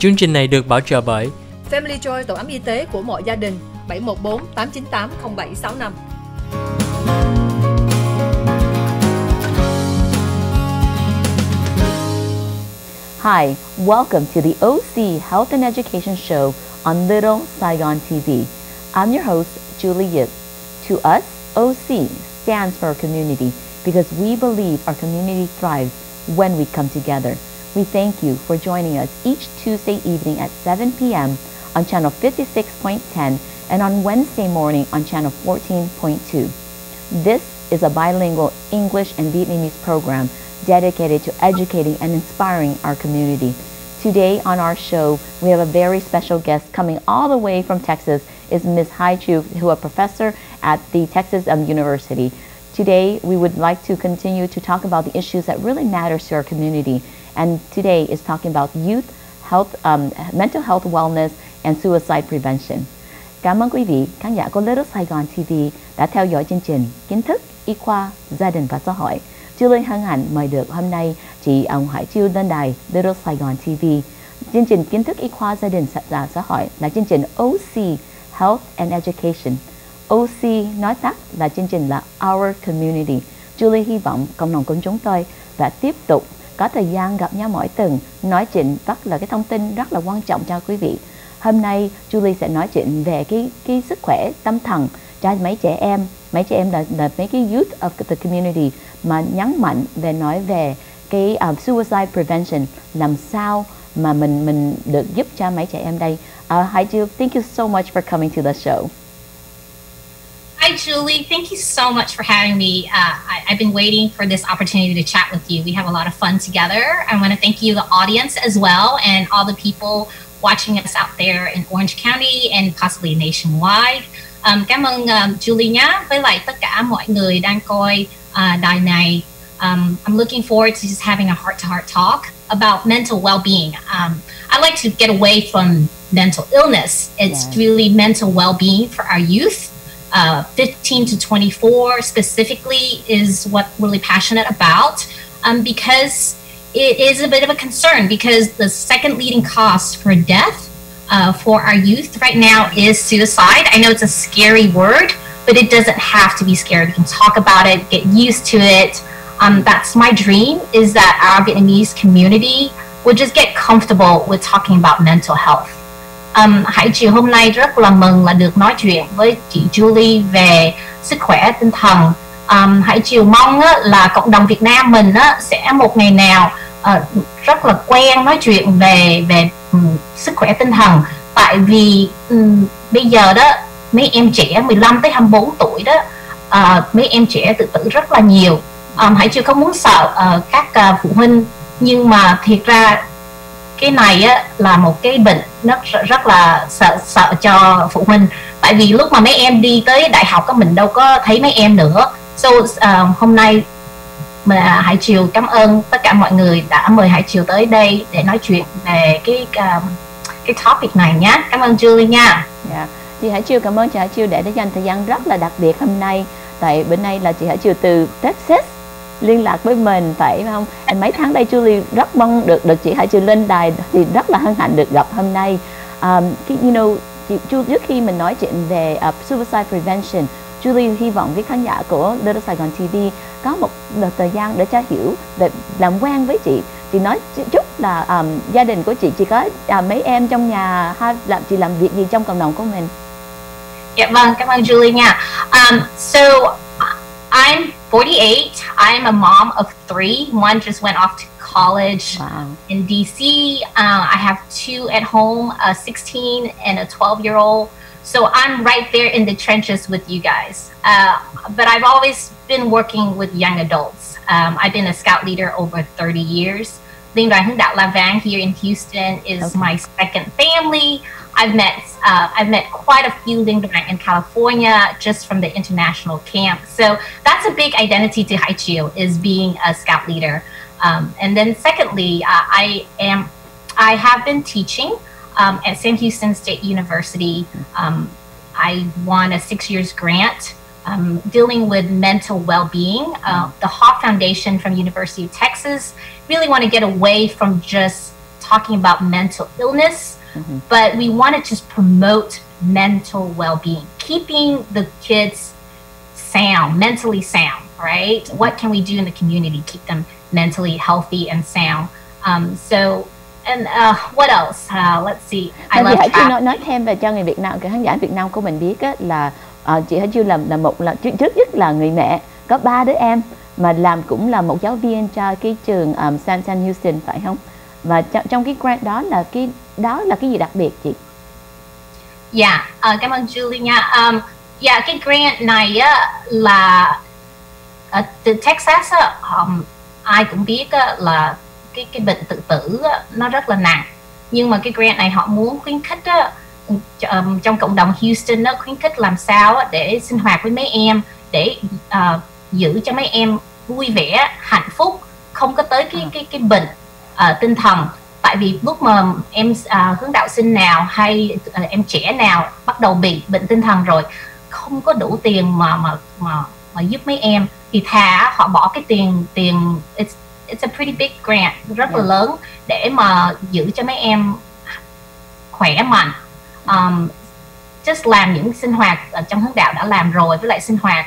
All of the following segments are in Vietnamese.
Chương trình này được bảo trợ bởi Family Joy, tổ ấm y tế của mọi gia đình, 714 898 0765. Hi, welcome to the OC Health and Education Show on Little Saigon TV. I'm your host, Julie Yip. To us, OC stands for community because we believe our community thrives when we come together. We thank you for joining us each Tuesday evening at 7 p.m. on channel 56.10 and on Wednesday morning on channel 14.2. This is a bilingual English and Vietnamese program dedicated to educating and inspiring our community. Today on our show, we have a very special guest coming all the way from Texas. Is Ms. HaiTrieu, who is a professor at the Texas University. Today, we would like to continue to talk about the issues that really matters to our community. And today is talking about youth health, mental health wellness and suicide prevention. Cảm ơn quý vị, khán giả của Little Saigon TV đã theo dõi chương trình Kiến thức, y khoa, gia đình và xã hội. Julie hân hạnh mời được hôm nay chị ông HaiTrieu lên đài Little Saigon TV. Chương trình Kiến thức y khoa gia đình và xã hội là chương trình OC Health and Education. OC nói tắt là chương trình là Our Community. Julie hy vọng cộng đồng của chúng tôi và tiếp tục có thời gian gặp nhau mỗi tuần, nói chuyện rất là cái thông tin rất là quan trọng cho quý vị. Hôm nay Julie sẽ nói chuyện về cái sức khỏe tâm thần cho mấy trẻ em. Mấy trẻ em là mấy cái youth of the community mà nhấn mạnh về nói về cái suicide prevention, làm sao mà mình được giúp cho mấy trẻ em đây. HaiTrieu, thank you so much for coming to the show. Hi, Julie. Thank you so much for having me. I've been waiting for this opportunity to chat with you. We have a lot of fun together. I want to thank you, the audience, as well, and all the people watching us out there in Orange County and possibly nationwide. Cảm ơn Julie nhé, với lại tất cả mọi người đang coi đài này. I'm looking forward to just having a heart-to-heart talk about mental well-being. I like to get away from mental illness. It's really mental well-being for our youth. 15 to 24 specifically is what I'm really passionate about, because it is a bit of a concern because the second leading cause for death for our youth right now is suicide. I know it's a scary word, but it doesn't have to be scary. We can talk about it, get used to it. That's my dream, is that our Vietnamese community would just get comfortable with talking about mental health. HaiTrieu hôm nay rất là mừng là được nói chuyện với chị Julie về sức khỏe tinh thần. HaiTrieu mong là cộng đồng Việt Nam mình sẽ một ngày nào rất là quen nói chuyện về sức khỏe tinh thần. Tại vì bây giờ đó mấy em trẻ 15 tới 24 tuổi đó, mấy em trẻ tự tử rất là nhiều. HaiTrieu không muốn sợ các phụ huynh, nhưng mà thiệt ra cái này là một cái bệnh rất là sợ cho phụ huynh. Tại vì lúc mà mấy em đi tới đại học mình đâu có thấy mấy em nữa. So hôm nay mà HaiTrieu cảm ơn tất cả mọi người đã mời HaiTrieu tới đây để nói chuyện về cái topic này nhé. Cảm ơn Julie nha. Chị HaiTrieu, cảm ơn chị HaiTrieu đã dành thời gian rất là đặc biệt hôm nay. Tại bữa nay là chị HaiTrieu từ Texas liên lạc với mình, phải không? Mấy tháng đây Julie rất mong được chị HaiTrieu lên đài, thì rất là hân hạnh được gặp hôm nay. Trước khi mình nói chuyện về suicide prevention, Julie hy vọng với khán giả của Little Saigon TV có một thời gian để cho hiểu, để làm quen với chị. Chị nói chút là gia đình của chị có mấy em trong nhà, chị làm việc gì trong cộng đồng của mình? Dạ vâng, cảm ơn Julie nha. So I'm 48. I'm a mom of 3. One just went off to college in DC. I have 2 at home, a 16 and a 12-year-old. So I'm right there in the trenches with you guys. But I've always been working with young adults. I've been a scout leader over 30 years. Liên đoàn Hướng đạo La Vang here in Houston is my second family. I've met quite a few Linh đoàn in California just from the international camp. So that's a big identity to HaiTrieu, is being a scout leader. And then secondly, I have been teaching at Sam Houston State University. I won a 6 years grant dealing with mental well-being. The Hawk Foundation from University of Texas really want to get away from just talking about mental illness, but we want to just promote mental well-being, keeping the kids sound, mentally sound, right? What can we do in the community to keep them mentally healthy and sound? What else? Let's see. I love HaiTrieu nói thêm về cho người Việt Nam, khán giả Việt Nam của mình biết á, là chị HaiTrieu là trước nhất là người mẹ có 3 đứa em, mà cũng là một giáo viên cho cái trường San Houston, phải không? Và trong cái grant đó là cái gì đặc biệt chị? Dạ, cảm ơn Julie nha. Cái grant này á, là từ Texas á, ai cũng biết á, là cái bệnh tự tử á, nó rất là nặng, nhưng mà cái grant này họ muốn khuyến khích á, trong cộng đồng Houston á, khuyến khích làm sao á, để sinh hoạt với mấy em, để giữ cho mấy em vui vẻ, hạnh phúc, không có tới cái bệnh tinh thần. Tại vì lúc mà em hướng đạo sinh nào hay em trẻ nào bắt đầu bị bệnh tinh thần rồi, không có đủ tiền mà giúp mấy em, thì thà họ bỏ cái tiền it's a pretty big grant, rất là lớn, để mà giữ cho mấy em khỏe mạnh. Just làm những sinh hoạt trong hướng đạo đã làm rồi, với lại sinh hoạt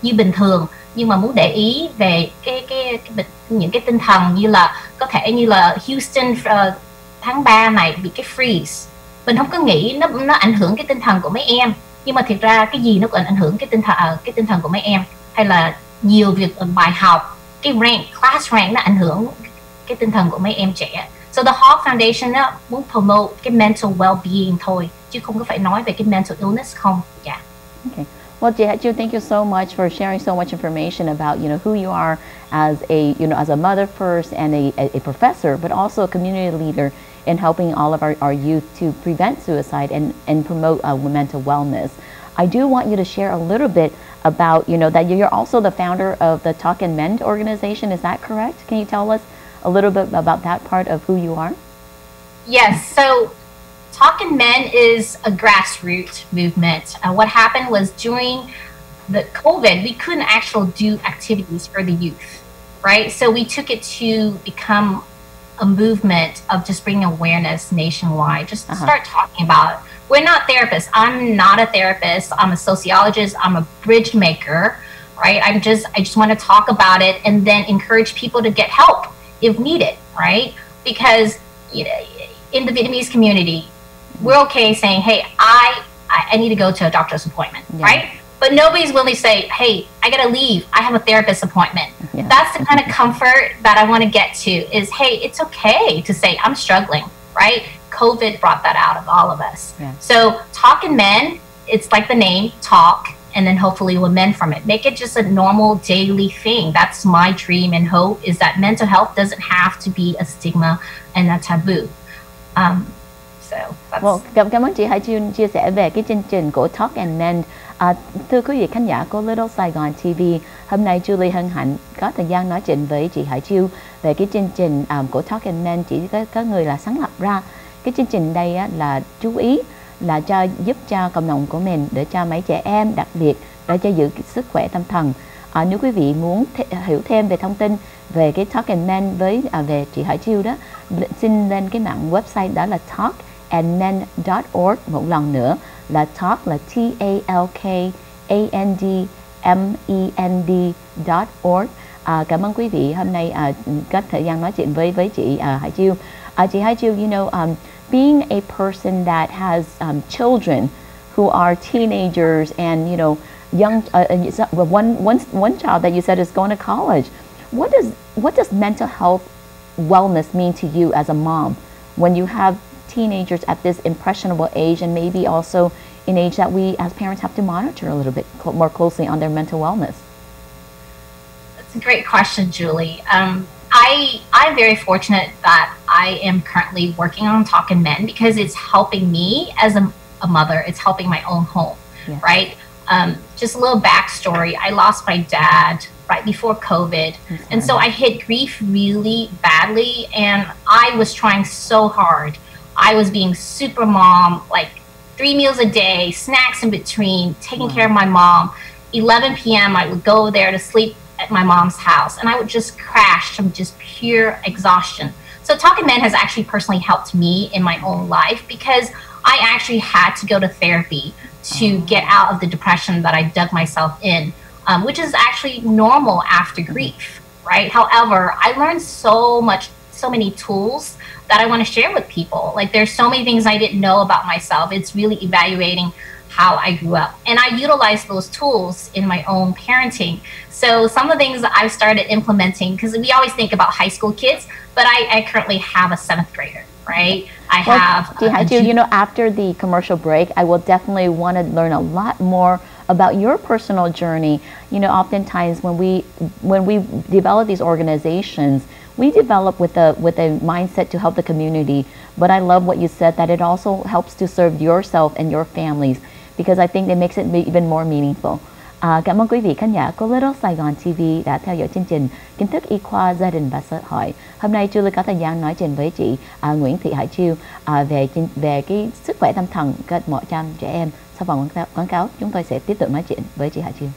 như bình thường, nhưng mà muốn để ý về những cái tinh thần, như là có thể như là Houston tháng 3 này bị cái freeze, mình không có nghĩ nó ảnh hưởng cái tinh thần của mấy em, nhưng mà thực ra cái gì nó cũng ảnh hưởng cái tinh thần của mấy em, hay là nhiều việc bài học, cái class rank nó ảnh hưởng cái tinh thần của mấy em trẻ. So the Hawk Foundation nó muốn promote cái mental well-being thôi, chứ không có phải nói về cái mental illness không. Yeah. Okay. Well, HaiTrieu, thank you so much for sharing so much information about, who you are as as a mother first and a professor, but also a community leader in helping all of our youth to prevent suicide and promote mental wellness. I do want you to share a little bit about, that you're also the founder of the TALKandMEND organization. Is that correct? Can you tell us a little bit about that part of who you are? Yes. So TALKandMEND is a grassroots movement. What happened was during the COVID, we couldn't actually do activities for the youth, right? So we took it to become a movement of just bringing awareness nationwide, just start talking about it. We're not therapists. I'm not a therapist. I'm a sociologist. I'm a bridge maker, right? I just want to talk about it and then encourage people to get help if needed, right? Because in the Vietnamese community, we're okay saying, hey, I need to go to a doctor's appointment, right? But nobody's willing to say, hey, I gotta leave, I have a therapist appointment. That's the kind of comfort that I want to get to, is, hey, it's okay to say I'm struggling, right? COVID brought that out of all of us. So TALKandMEND, it's like the name, talk, and then hopefully we'll mend from it. Make it just a normal daily thing. That's my dream and hope, is that mental health doesn't have to be a stigma and a taboo. Cảm ơn chị HaiTrieu chia sẻ về cái chương trình của TALKandMEND. Thưa quý vị khán giả của Little Saigon TV, hôm nay Julie hân hạnh có thời gian nói chuyện với chị HaiTrieu về cái chương trình của TALKandMEND. Chị có người là sáng lập ra cái chương trình đây á, là chú ý là giúp cho cộng đồng của mình, để cho mấy trẻ em, đặc biệt để cho giữ sức khỏe tâm thần. Nếu quý vị muốn hiểu thêm về thông tin về cái TALKandMEND về chị HaiTrieu đó, xin lên cái mạng website đó là TALKandMEND.org. Một lần nữa là Talk là TALKandMEND.org. Cảm ơn quý vị hôm nay có thời gian nói chuyện với chị HaiTrieu. Chị HaiTrieu, being a person that has children who are teenagers and young, one child that you said is going to college. What does mental health wellness mean to you as a mom when you have teenagers at this impressionable age, and maybe also an age that we as parents have to monitor a little bit more closely on their mental wellness? That's a great question, Julie. I'm very fortunate that I am currently working on TALKandMEND, because it's helping me as a mother. It's helping my own home, right? Just a little backstory. I lost my dad right before COVID. And so I hit grief really badly, and I was trying so hard. I was being super mom, like 3 meals a day, snacks in between, taking care of my mom. 11 p.m. I would go there to sleep at my mom's house, and I would just crash from just pure exhaustion. So TALKandMEND has actually personally helped me in my own life because I actually had to go to therapy to get out of the depression that I dug myself in, which is actually normal after grief, right? However, I learned so many tools that I want to share with people. Like there's so many things I didn't know about myself. It's really evaluating how I grew up. And I utilize those tools in my own parenting. So some of the things that I've started implementing, because we always think about high school kids, but I currently have a 7th grader, right? I have... HaiTrieu, you know, after the commercial break, I will definitely want to learn a lot more about your personal journey. You know, oftentimes when we develop these organizations, we develop with a mindset to help the community. But I love what you said, that it also helps to serve yourself and your families, because I think it makes it even more meaningful. Cảm ơn quý vị khán giả của Little Saigon TV đã theo dõi chương trình Kiến thức y khoa gia đình và xã hội. Hôm nay Julie có thời gian nói chuyện với chị Nguyễn Thị HaiTrieu về cái sức khỏe tâm thần cho 100 trẻ em. Sau vòng quảng cáo chúng tôi sẽ tiếp tục nói chuyện với chị HaiTrieu.